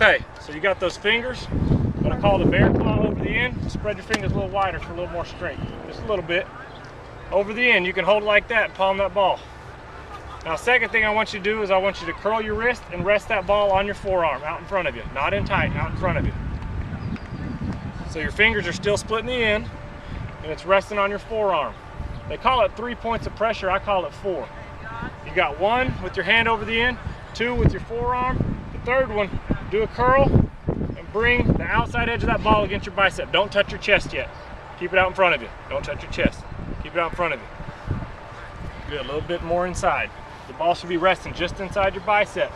Okay, so you got those fingers, what I call the bear claw over the end. Spread your fingers a little wider for a little more strength. Just a little bit. Over the end, you can hold it like that and palm that ball. Now, second thing I want you to do is I want you to curl your wrist and rest that ball on your forearm out in front of you. Not in tight, out in front of you. So your fingers are still splitting the end and it's resting on your forearm. They call it 3 points of pressure, I call it 4. You got 1 with your hand over the end, 2 with your forearm. The third one, do a curl and bring the outside edge of that ball against your bicep. Don't touch your chest yet. Keep it out in front of you. Don't touch your chest. Keep it out in front of you. Good, a little bit more inside. The ball should be resting just inside your bicep.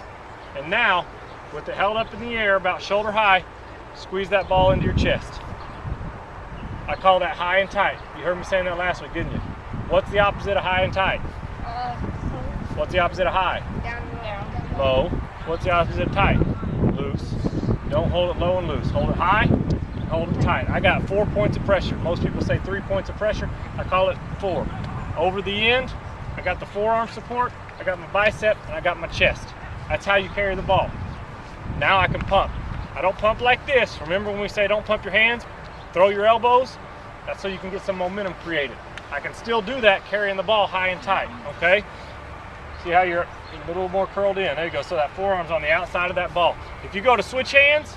And now, with it held up in the air about shoulder high, squeeze that ball into your chest. I call that high and tight. You heard me saying that last week, didn't you? What's the opposite of high and tight? What's the opposite of high? Down. Low. What's the opposite of tight? Loose. Don't hold it low and loose. Hold it high and hold it tight. I got 4 points of pressure. Most people say 3 points of pressure. I call it 4. Over the end, I got the forearm support, I got my bicep, and I got my chest. That's how you carry the ball. Now I can pump. I don't pump like this. Remember when we say don't pump your hands, throw your elbows? That's so you can get some momentum created. I can still do that carrying the ball high and tight, okay? See how you're a little more curled in. There you go. So that forearm's on the outside of that ball. If you go to switch hands,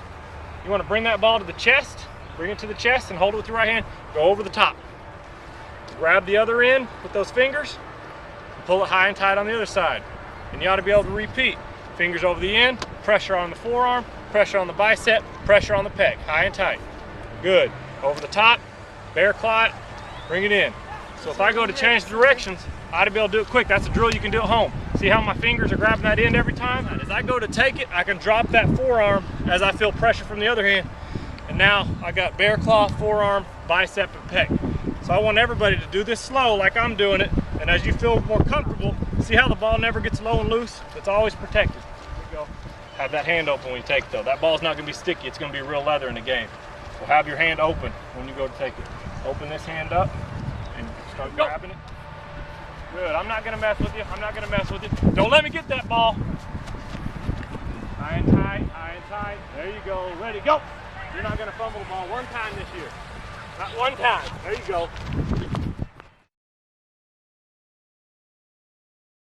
you want to bring that ball to the chest, bring it to the chest and hold it with your right hand, go over the top. Grab the other end with those fingers, and pull it high and tight on the other side. And you ought to be able to repeat. Fingers over the end, pressure on the forearm, pressure on the bicep, pressure on the pec, high and tight. Good. Over the top, bear claw it, bring it in. So if I go to change the directions, I ought to be able to do it quick. That's a drill you can do at home. See how my fingers are grabbing that end every time? As I go to take it, I can drop that forearm as I feel pressure from the other hand. And now I got bear claw, forearm, bicep, and pec. So I want everybody to do this slow like I'm doing it. And as you feel more comfortable, see how the ball never gets low and loose? It's always protected. There you go. Have that hand open when you take it though. That ball's not gonna be sticky, it's gonna be real leather in the game. So have your hand open when you go to take it. Open this hand up and start grabbing it. Good, I'm not gonna mess with you, I'm not gonna mess with you. Don't let me get that ball. High and tight, high and tight. There you go, ready, go. You're not gonna fumble the ball one time this year. Not one time, there you go.